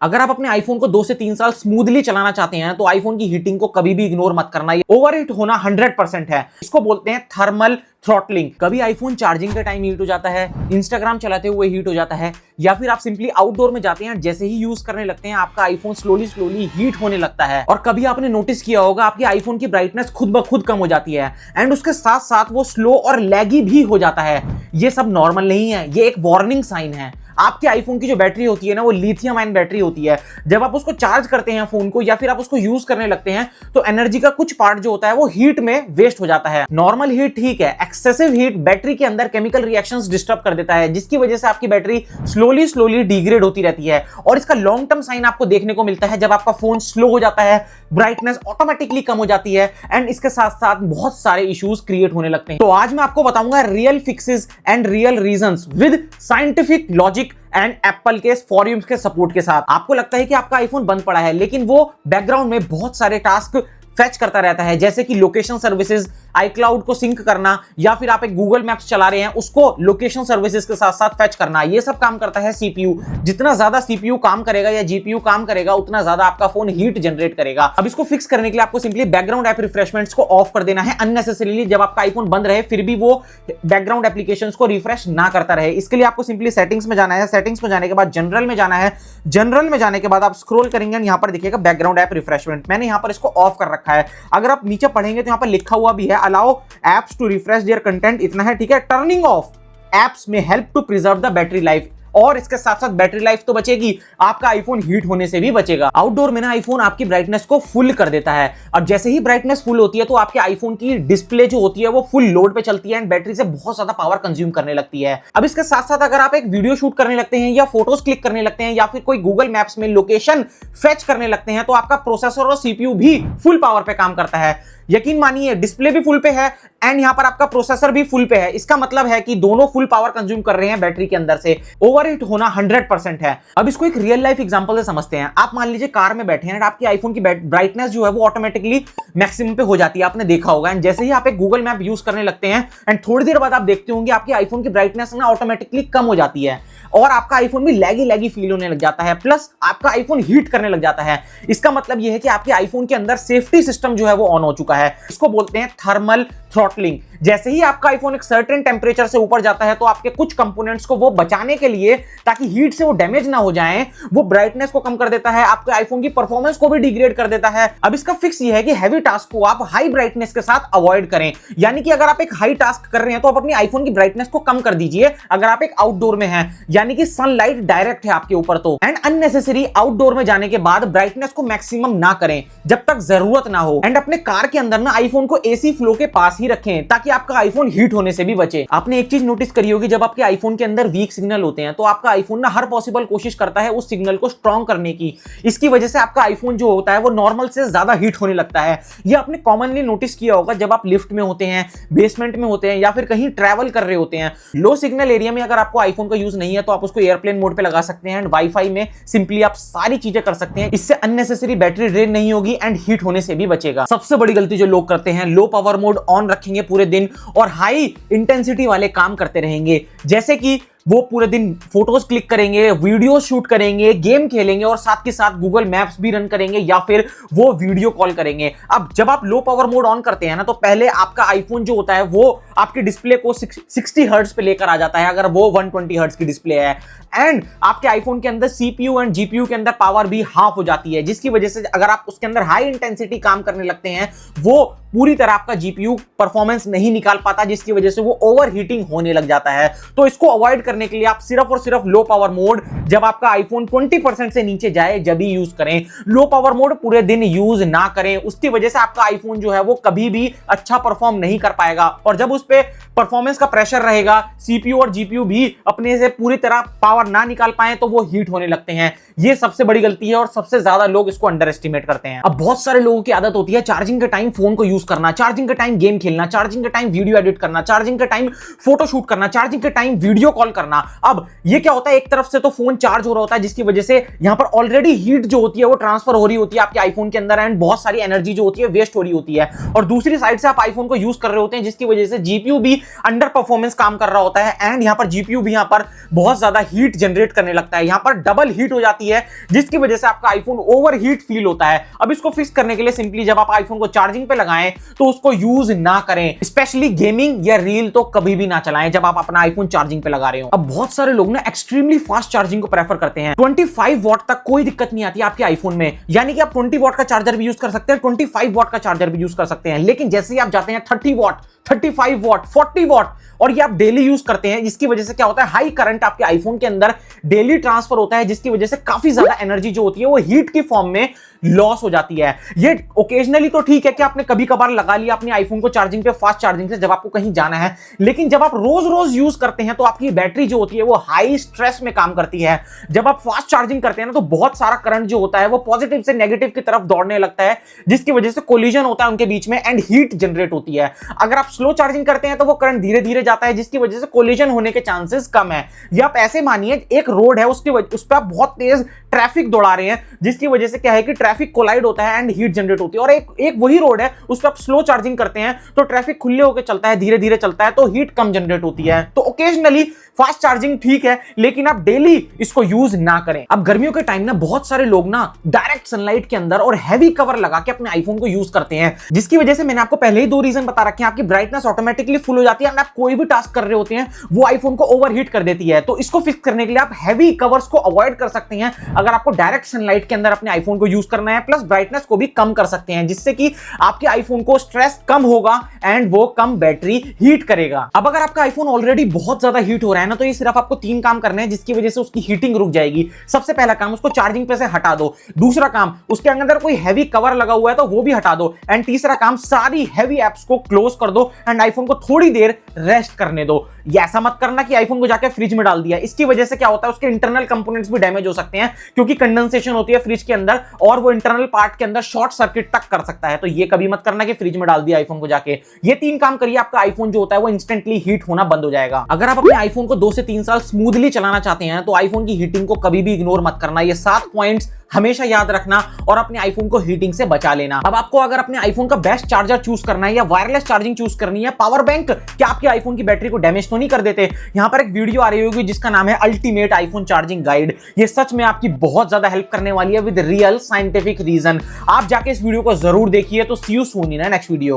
अगर आप अपने आईफोन को 2 से 3 साल स्मूथली चलाना चाहते हैं तो आईफोन की हीटिंग को कभी भी इग्नोर मत करना। ये ओवरहीट होना 100% है। इसको बोलते हैं थर्मल थ्रॉटलिंग। कभी आईफोन चार्जिंग के टाइम हीट हो जाता है, इंस्टाग्राम चलाते हुए हीट हो जाता है, या फिर आप सिंपली आउटडोर में जाते हैं, जैसे ही यूज करने लगते हैं आपका आईफोन स्लोली हीट होने लगता है। और कभी आपने नोटिस किया होगा आपके आईफोन की ब्राइटनेस खुद ब खुद कम हो जाती है एंड उसके साथ साथ वो स्लो और लैगी भी हो जाता है। ये सब नॉर्मल नहीं है, ये एक वार्निंग साइन है। आपके आईफोन की जो बैटरी होती है ना, वो लिथियम आयन बैटरी होती है। जब आप उसको चार्ज करते हैं फोन को या फिर आप उसको यूज करने लगते हैं तो एनर्जी का कुछ पार्ट जो होता है वो हीट में वेस्ट हो जाता है। नॉर्मल हीट ठीक है, एक्सेसिव हीट बैटरी के अंदर केमिकल रिएक्शंस डिस्टर्ब कर देता है, जिसकी वजह से आपकी बैटरी स्लोली डिग्रेड होती रहती है। और इसका लॉन्ग टर्म साइन आपको देखने को मिलता है जब आपका फोन स्लो हो जाता है, ब्राइटनेस ऑटोमेटिकली कम हो जाती है एंड इसके साथ साथ बहुत सारे इश्यूज क्रिएट होने लगते हैं। तो आज मैं आपको बताऊंगा real fixes and real reasons with scientific logic and Apple के फॉर्यूम्स के सपोर्ट के साथ। आपको लगता है कि आपका आईफोन बंद पड़ा है, लेकिन वो बैकग्राउंड में बहुत सारे टास्क फेच करता रहता है, जैसे कि लोकेशन सर्विसेज, आईक्लाउड को सिंक करना, या फिर आप एक गूगल मैप्स चला रहे हैं उसको लोकेशन सर्विसेज के साथ साथ फेच करना। ये सब काम करता है सीपीयू। जितना ज्यादा सीपीयू काम करेगा या जीपीयू काम करेगा उतना ज्यादा आपका फोन हीट जनरेट करेगा। अब इसको फिक्स करने के लिए आपको सिंपली बैकग्राउंड ऐप रिफ्रेशमेंट्स को ऑफ कर देना है अननेसेसरीली। जब आपका आईफोन बंद रहे फिर भी वो बैकग्राउंड एप्लीकेशंस को रिफ्रेश ना करता रहे, इसके लिए आपको सिंपली सेटिंग्स में जाना है। सेटिंग्स में जाने के बाद जनरल में जाना है। जनरल में जाने के बाद आप स्क्रॉल करेंगे, यहां पर देखिएगा बैकग्राउंड ऐप रिफ्रेशमेंट। मैंने यहां पर इसको ऑफ कर रखा है। अगर आप नीचे पढ़ेंगे तो यहां पर लिखा हुआ भी है allow apps to refresh their content, इतना है, ठीक है। Turning off apps may help to preserve the battery life, और इसके साथ साथ बैटरी लाइफ तो बचेगी, आपका आईफोन हीट होने से भी बचेगा। आउटडोर में ना आईफोन आपकी ब्राइटनेस को फुल कर देता है, और जैसे ही ब्राइटनेस फुल होती है तो आपके आईफोन की डिस्प्ले जो होती है वो फुल लोड पे चलती है एंड बैटरी से बहुत ज्यादा पावर कंज्यूम करने लगती है। अब इसके साथ साथ अगर आप एक वीडियो शूट करने लगते हैं या फोटोज क्लिक करने लगते हैं या फिर कोई गूगल मैप्स में लोकेशन फेच करने लगते हैं तो आपका प्रोसेसर और सीपीयू भी फुल पावर पे काम करता है। यकीन मानिए डिस्प्ले भी फुल पे है एंड यहां पर आपका प्रोसेसर भी फुल पे है। इसका मतलब है कि दोनों फुल पावर कंज्यूम कर रहे हैं बैटरी के अंदर से। ओवरहीट होना 100% है। अब इसको एक रियल लाइफ एग्जांपल से समझते हैं। आप मान लीजिए कार में बैठे हैं एंड आपकी आईफोन की ब्राइटनेस जो है वो ऑटोमेटिकली मैक्सिमम पे हो जाती है, आपने देखा होगा। एंड जैसे ही आप एक गूगल मैप यूज करने लगते हैं एंड थोड़ी देर बाद आप देखते होंगे आपके आईफोन की ब्राइटनेस ना ऑटोमेटिकली कम हो जाती है और आपका आईफोन भी लैगी फील होने लग जाता है, प्लस आपका आईफोन हीट करने लग जाता है। इसका मतलब यह है कि आपके आईफोन के अंदर सेफ्टी सिस्टम जो है वो ऑन हो चुका है। इसको बोलते हैं थर्मल थ्रॉटलिंग। जैसे ही आपका आईफोन एक सर्टेन टेंपरेचर से ऊपर जाता है तो आपके कुछ कंपोनेंट्स को वो बचाने के लिए, ताकि हीट से वो डैमेज ना हो जाएं, वो ब्राइटनेस को कम कर देता है, आपके आईफोन की परफॉर्मेंस को भी डिग्रेड कर देता है। अब इसका फिक्स ये है कि हैवी टास्क को आप हाई ब्राइटनेस के साथ अवॉइड करें। यानी कि अगर आप एक हाई टास्क कर रहे हैं तो आप अपनी आईफोन की ब्राइटनेस को कम कर दीजिए। अगर आप एक आउटडोर में हैं, यानी कि सनलाइट डायरेक्ट है आपके ऊपर, तो एंड अननेसेसरी आउटडोर में जाने के बाद ब्राइटनेस को मैक्सिमम ना करें जब तक जरूरत ना हो। एंड अपने कार के अंदर ना आईफोन को एसी फ्लो के पास ही रखें ताकि आपका आईफोन हीट होने से भी बचे। आपने एक चीज नोटिस करी होगी, जब आपके आईफोन के अंदर वीक सिग्नल होते हैं तो आपका आईफोन ना हर पॉसिबल कोशिश करता है उस सिग्नल को स्ट्रॉन्ग करने की। इसकी वजह से आपका आईफोन जो होता है वो नॉर्मल से ज्यादा हीट होने लगता है। ये आपने कॉमनली नोटिस किया होगा जब आप लिफ्ट में होते हैं, बेसमेंट में होते हैं या फिर कहीं ट्रैवल कर रहे होते हैं। लो सिग्नल एरिया में अगर आपको आईफोन का यूज नहीं है तो आप उसको एयरप्लेन मोड पे लगा सकते हैं एंड वाईफाई में सिंपली आप सारी चीजें कर सकते हैं। इससे अननेसेसरी बैटरी ड्रेन नहीं होगी एंड हीट होने से भी बचेगा। सबसे बड़ी गलती जो लोग करते हैं, लो पावर मोड ऑन रखेंगे पूरे दिन और हाई इंटेंसिटी वाले काम करते रहेंगे, जैसे कि वो पूरे दिन फोटोज क्लिक करेंगे, वीडियो शूट करेंगे, गेम खेलेंगे और साथ के साथ गूगल मैप्स भी रन करेंगे या फिर वो वीडियो कॉल करेंगे। अब जब आप लो पावर मोड ऑन करते हैं ना तो पहले आपका आईफोन जो होता है वो आपके डिस्प्ले को 60 हर्ट्ज पे लेकर आ जाता है, अगर वो 120 हर्ट्ज की डिस्प्ले है। एंड आपके आईफोन के अंदर सीपीयू एंड जीपीयू के अंदर पावर भी हाफ हो जाती है, जिसकी वजह से अगर आप उसके अंदर हाई इंटेंसिटी काम करने लगते हैं वो पूरी तरह आपका जीपीयू परफॉर्मेंस नहीं निकाल पाता, जिसकी वजह से वो ओवर हीटिंग होने लग जाता है। तो इसको अवॉइड करने के लिए आप सिर्फ और सिर्फ लो पावर मोड जब आपका आईफोन 20% से नीचे जाए जब ही यूज करें। लो पावर मोड पूरे दिन यूज ना करें, उसकी वजह से आपका आईफोन जो है वो कभी भी अच्छा परफॉर्म नहीं कर पाएगा और जब उस पे परफॉर्मेंस का प्रेशर रहेगा, सीपीयू और जीपीयू भी अपने से पूरी तरह पावर ना निकाल पाए तो वो हीट होने लगते हैं। ये सबसे बड़ी गलती है और सबसे ज्यादा लोग इसको अंडर एस्टिमेट करते हैं। अब बहुत सारे लोगों की आदत होती है चार्जिंग के टाइम फोन को यूज करना, चार्जिंग के टाइम गेम खेलना, चार्जिंग के टाइम वीडियो एडिट करना, चार्जिंग के टाइम फोटो शूट करना, चार्जिंग के टाइम वीडियो कॉल करना। करना। अब ये क्या होता है, एक तरफ से तो फोन चार्ज हो रहा होता है जिसकी वजह से यहां पर ऑलरेडी हीट जो होती है वो ट्रांसफर हो रही होती है आपके आईफोन के अंदर एंड बहुत सारी एनर्जी जो होती है वेस्ट हो रही होती है, और दूसरी साइड से आप आईफोन को यूज कर रहे होते हैं जिसकी वजह से जीपीयू भी अंडर परफॉर्मेंस काम कर रहा होता है एंड यहां पर जीपीयू भी यहां पर बहुत ज्यादा हीट जनरेट करने लगता है, यहां पर डबल हीट हो जाती है जिसकी वजह से आपका आईफोन ओवर हीट फील होता है। अब इसको फिक्स करने के लिए सिंपली जब आप आईफोन को चार्जिंग पे लगाएं तो उसको यूज ना करें, स्पेशली गेमिंग या रील तो कभी भी ना चलाएं जब आप अपना आईफोन चार्जिंग पे लगा रहे हो। अब बहुत सारे लोग ना एक्सट्रीमली फास्ट चार्जिंग को प्रेफर करते हैं, 25 वॉट तक कोई दिक्कत नहीं आती आपके आईफोन में, यानी कि आप 20 वॉट का चार्जर भी यूज कर सकते हैं, 25 वॉट का चार्जर भी यूज कर सकते हैं। लेकिन जैसे ही आप जाते हैं 30 वॉट, 35 वॉट, 40 वॉट और ये आप डेली यूज करते हैं, जिसकी वजह से क्या होता है, हाई करंट आपके आईफोन के अंदर डेली ट्रांसफर होता है जिसकी वजह से काफी ज्यादा एनर्जी जो होती है वो हीट की फॉर्म में लॉस हो जाती है। ये ओकेजनली तो ठीक है कि आपने कभी कभार लगा लिया अपने आईफोन को चार्जिंग पे फास्ट चार्जिंग से जब आपको कहीं जाना है, लेकिन जब आप रोज रोज यूज करते हैं तो आपकी बैटरी जो होती है वो हाई स्ट्रेस में काम करती है। जब आप फास्ट चार्जिंग करते हैं ना तो बहुत सारा करंट जो होता है वो पॉजिटिव से नेगेटिव की तरफ दौड़ने लगता है जिसकी वजह से कोलिजन होता है उनके बीच में एंड हीट जनरेट होती है। अगर आप स्लो चार्जिंग करते हैं तो वो करंट धीरे धीरे जाता है जिसकी वजह से कोलिजन होने के चांसेस कम है। या आप ऐसे मानिए एक रोड है उस पर आप बहुत तेज ट्रैफिक दौड़ा रहे हैं जिसकी वजह से क्या है कि ट्रैफिक कोलाइड होता है एंड हीट जनरेट होती है, और एक वही रोड है उस पर आप स्लो चार्जिंग करते हैं तो ट्रैफिक खुले होकर चलता है, धीरे धीरे चलता है तो हीट कम जनरेट होती है। तो ओकेजनली फास्ट चार्जिंग ठीक है लेकिन आप डेली इसको यूज ना करें। अब गर्मियों के टाइम ना बहुत सारे लोग ना डायरेक्ट सनलाइट के अंदर और हैवी कवर लगा के अपने आईफोन को यूज करते हैं जिसकी वजह से मैंने आपको पहले ही 2 रीजन बता रखे हैं, आपकी ब्राइटनेस ऑटोमेटिकली फुल हो जाती है, आप कोई भी टास्क कर रहे होते हैं वो आईफोन को ओवरहीट कर देती है। तो इसको फिक्स करने के लिए आप हैवी कवर्स को अवॉइड कर सकते हैं अगर आपको डायरेक्ट सनलाइट के अंदर अपने आईफोन को यूज करना है, प्लस ब्राइटनेस को भी कम कर सकते हैं जिससे कि आपके आईफोन को स्ट्रेस कम होगा एंड वो कम बैटरी हीट करेगा। अब अगर आपका आईफोन ऑलरेडी बहुत ज्यादा हीट हो रहा है ना तो ये सिर्फ आपको 3 काम करने हैं जिसकी वजह से उसकी हीटिंग रुक जाएगी। सबसे पहला काम, उसको चार्जिंग पे से हटा दो। दूसरा काम, उसके अंदर कोई हैवी कवर लगा हुआ है तो वो भी हटा दो। एंड तीसरा काम, सारी हैवी एप्स को क्लोज कर दो एंड आईफोन को थोड़ी देर रेस्ट करने दो। ये ऐसा मत करना कि आईफोन को जाके फ्रिज में डाल दिया, इसकी वजह से क्या होता है उसके इंटरनल कंपोनेंट्स भी डैमेज हो सकते हैं क्योंकि कंडेंसेशन होती है फ्रिज के अंदर और वो इंटरनल पार्ट के अंदर शॉर्ट सर्किट तक कर सकता है। तो ये कभी मत करना कि फ्रिज में डाल दिया आईफोन को जाके। ये 3 काम करिए, आपका आईफोन जो होता है वो इंस्टेंटली हीट होना बंद हो जाएगा। अगर आप अपने आईफोन को 2 से 3 साल स्मूथली चलाना चाहते हैं तो आईफोन की हीटिंग को कभी भी इग्नोर मत करना। ये 7 पॉइंट्स हमेशा याद रखना और अपने आईफोन को हीटिंग से बचा लेना। अब आपको अगर अपने आईफोन का बेस्ट चार्जर चूज करना है या वायरलेस चार्जिंग चूज करनी है, पावर बैंक क्या आपके आईफोन की बैटरी को डैमेज तो नहीं कर देते? यहां पर एक वीडियो आ रही होगी जिसका नाम है अल्टीमेट आईफोन चार्जिंग गाइड। ये सच में आपकी बहुत ज्यादा हेल्प करने वाली है विद रियल साइंटिफिक रीजन। आप जाके इस वीडियो को जरूर देखिए। तो see you soon in next video.